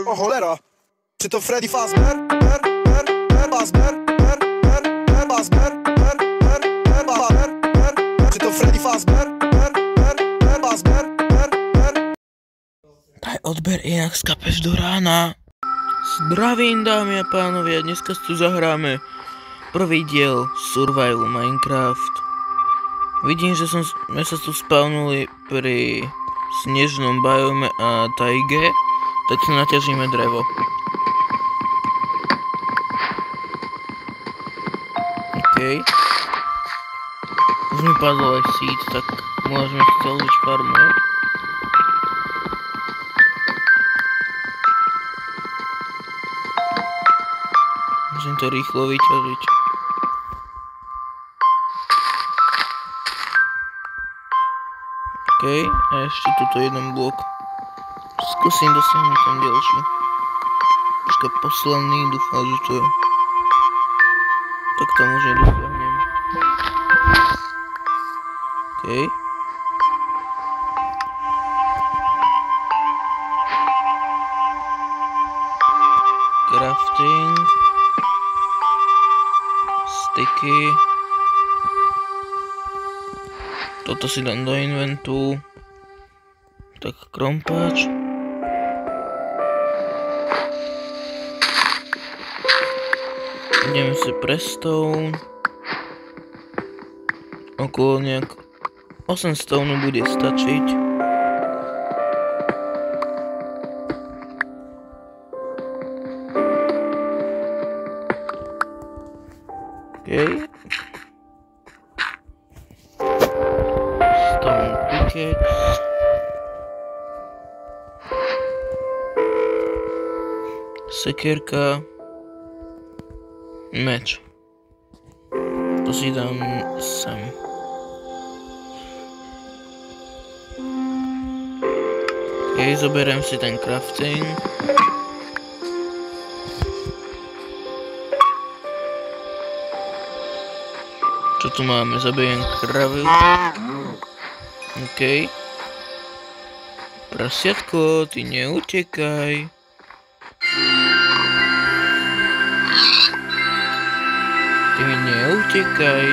O cholera! Czy to Freddy Fazbear? Czy to Freddy Fazbear? Daj odber, inak skapeš do rána. Zdravím, dámy a pánovia, dneska tu zahráme prvý diel Survival Minecraft. Vidím, že sme sa tu spawnuli pri snežnom biome a tajge, tak si naťažíme drevo. OK. Už mi padol aj seed, tak môžeme si založiť farmu. Môžem to rýchlo vyťažiť. OK, a ešte tuto jeden blok. Skúsim dosiahnuť ten ďalší. Počkaj, posledný, dúfam, že to je. Tak tam už nedosiahnem. OK. Crafting. Sticky. Toto si dám do inventu. Tak krompáč. Ideme si pre stone. Okolo nejak 8 stone bude stačiť. OK. Stone pickaxe. Sekierka. Meč. To si dám sem. OK, zoberiem si ten crafting. Čo tu máme? Zabijem kravy. OK. Prasiatko, ty neutekaj. Ty mi neutekaj.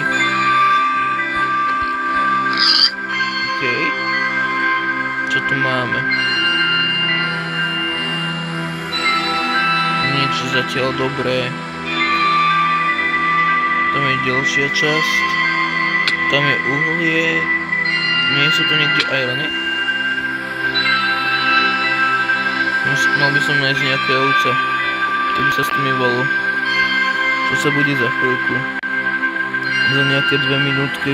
OK. Čo tu máme? Nič zatiaľ dobré. Tam je ďalšia časť. Tam je uhlie. Nie sú tu niekde irony? Mal by som nájsť nejaké ovce. To by sa stmívalo. Čo sa bude za chvíľku? Za nejaké 2 minútky.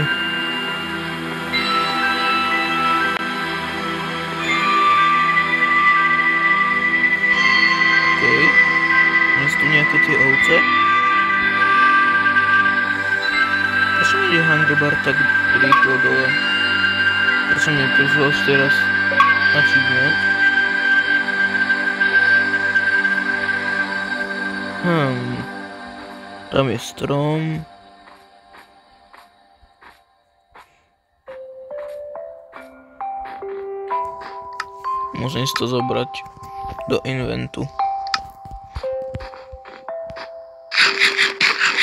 OK. Nie sú tu nejaké tie ovce? Prečo mi ide handlebar tak rýchlo dole? Prečo mi prizval ešte raz achievement? Tam je strom. Môžem si to zobrať do inventu.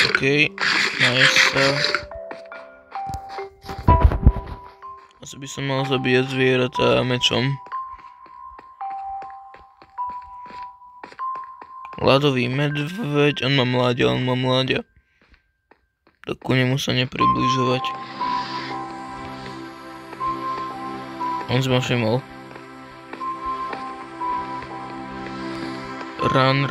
OK, nájsť sa. Asi by som mal zabíjať zvieratá mečom. Ľadový medveď, on má mláďa. Tak ku nemu sa nepribližovať. On si ma všimol. Run.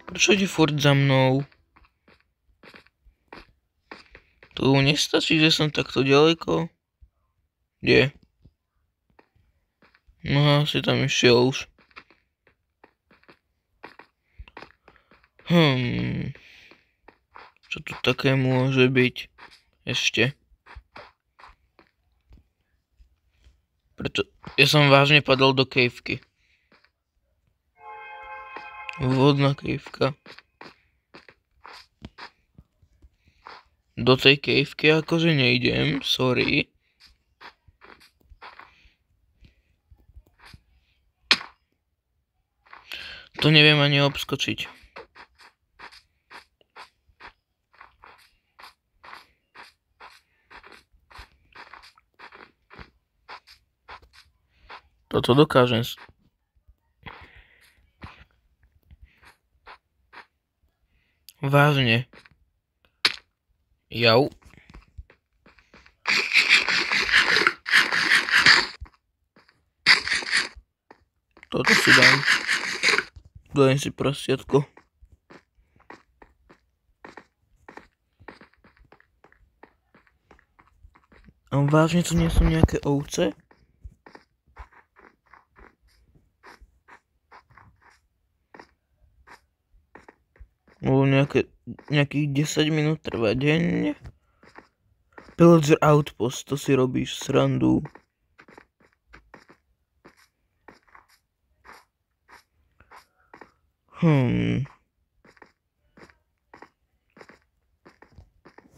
Prečo ide furt za mnou? Tu nestačí, že som takto ďaleko? Kde? No asi tam išiel už. Čo tu také môže byť? Ešte. Preto ja som vážne padol do kejvky. Vodná kejvka. Do tej caveky akože nejdem, sorry. To neviem ani obskočiť. Toto dokážem. Vážne. Jau. Toto si dám. Dajem si prasiatko. A vážne to nie sú nejaké ovce? Lebo nejakých 10 minút trvá denne. Pillager Outpost, to si robíš srandu.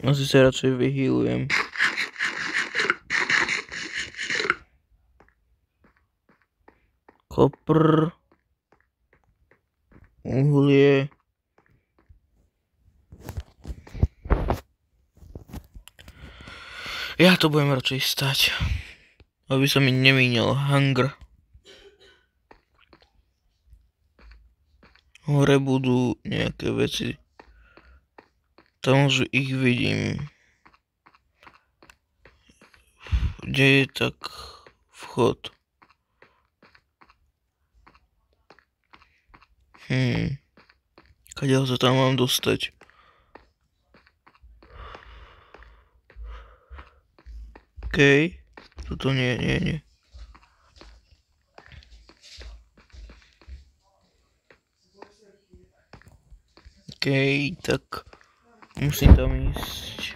Asi sa radšej vyhýlujem. Kopr. Uhlie. Ja to budem radšej stať, aby sa mi nemínil hunger. Hore budú nejaké veci. Tam už ich vidím. Kde je tak vchod? Kadiaľ sa tam mám dostať? Okej, toto nie. Okej, tak musím tam ísť.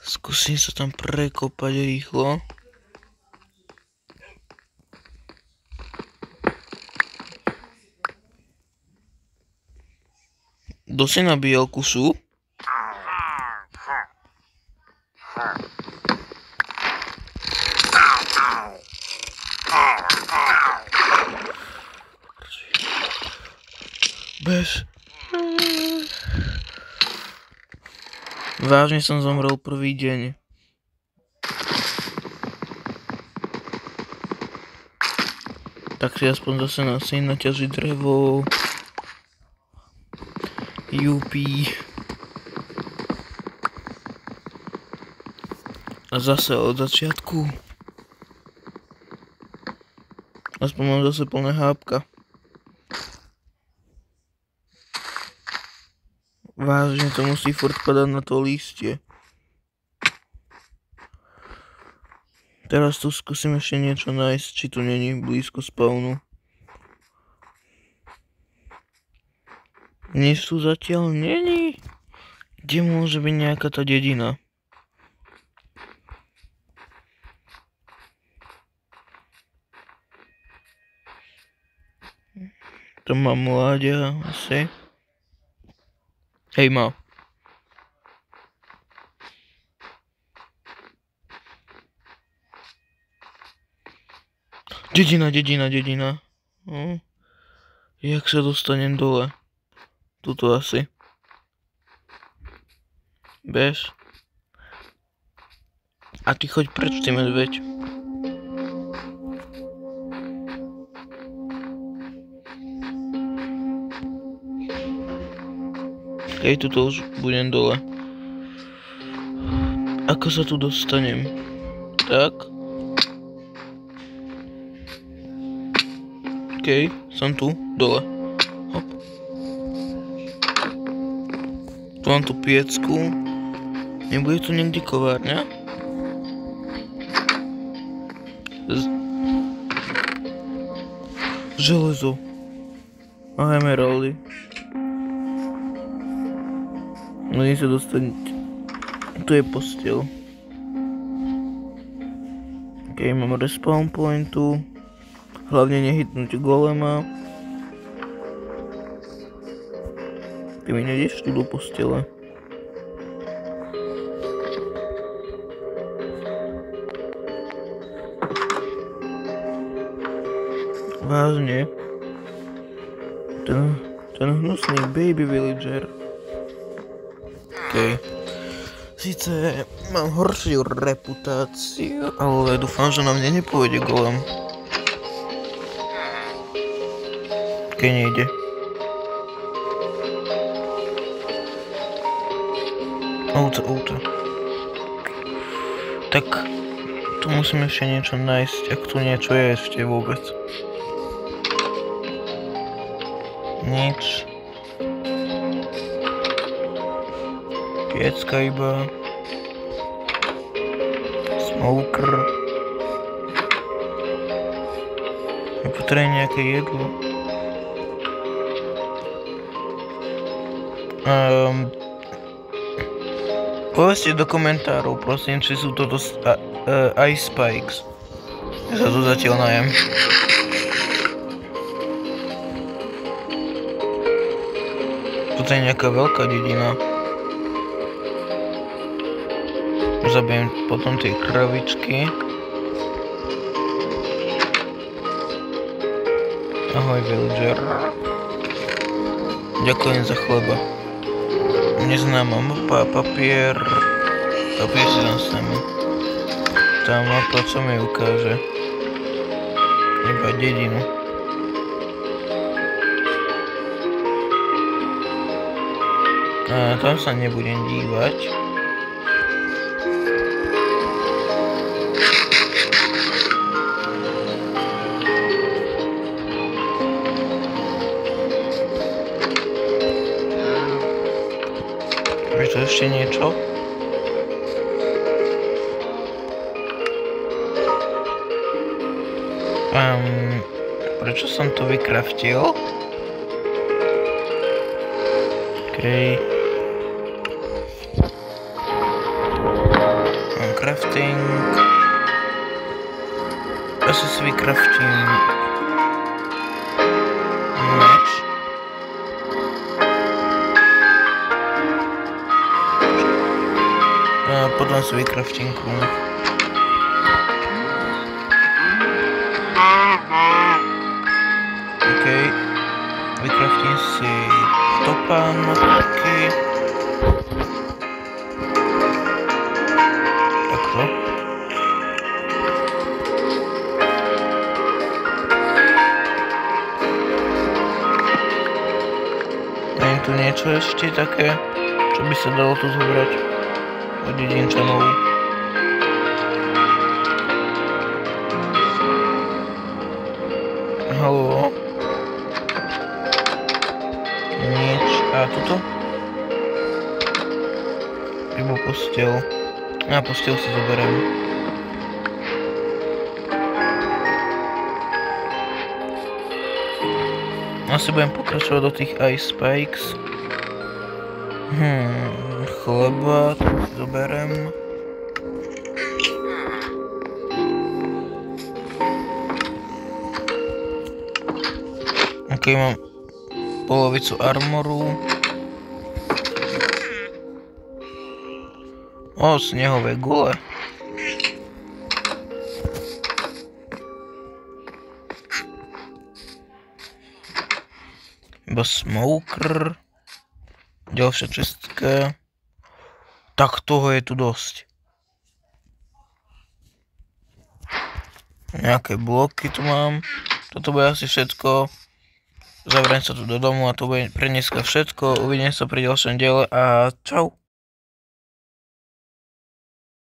Skúsim sa tam prekopať rýchlo. Dosť nabíjal kusu. Bez. Vážne som zomrel prvý deň. Tak si aspoň zase naťažiť drevo. Jupí. A zase od začiatku. Aspoň mám zase plné hápka. Vážne to musí furt padať na to lístie. Teraz tu skúsim ešte niečo nájsť, či tu není blízko spawnu. Nič tu zatiaľ není. Kde môže byť nejaká tá dedina? Tam mám mláďa asi. Hej, má. Dedina. Jak sa dostanem dole? Tuto asi. Bež. A ty choď preč, ty medveď. Hej, tuto už budem dole. Ako sa tu dostanem? Tak. Okej, som tu, dole. Hop. Tu mám tú piecku. Nebude tu niekde kovárňa? Železo. A emeraldy. Musím sa dostať. Tu je posteľ. Okej, mám respawn pointu. Hlavne nehytnúť golema. Ty mi nejdeš tu do postele. Vážne? Ten hnusný baby villager. Okej. Sice mám horšiu reputáciu, ale dúfam, že na mne nepôjde golem. Keď nejde. Auto. Tak, tu musím ešte niečo nájsť, ak tu niečo je ešte vôbec. Nič. Piecka iba. Smoker. Potrebujem nejaké jedlo. Povedzte do komentárov, prosím, či sú toto Ice Spikes. Ja sa tu zatiaľ najem. Toto je nejaká veľká dedina. Zabijem potom tie kravičky. Ahoj, villager. Ďakujem za chleba. Neznáma mapa, papier. Papier si dám sem. Tá mapa, co mi ukáže? Iba dedinu. A tam sa nebudem dívať. Je to ešte niečo? Prečo som to vykraftil? Okej. Mám crafting. Asi si vykraftím meč. A potom si vykraftím kruh. Okej. Vykraftím si topánky. Takto. Mám tu niečo ešte také, čo by sa dalo tu zobrať od jedinčanov. Haló? Nič. A tuto? Iba postel. A postel si zoberiem. Asi budem pokračovať do tých Ice Spikes. Chleba si zoberiem. Ok, mám polovicu armoru. O, snehové gule. Iba smoker. Ďalšia čistka. Tak toho je tu dosť. Nejaké bloky tu mám. Toto bude asi všetko. Zavriem sa tu do domu a to bude pre dneska všetko. Uvidíme sa pri ďalšom diele a čau.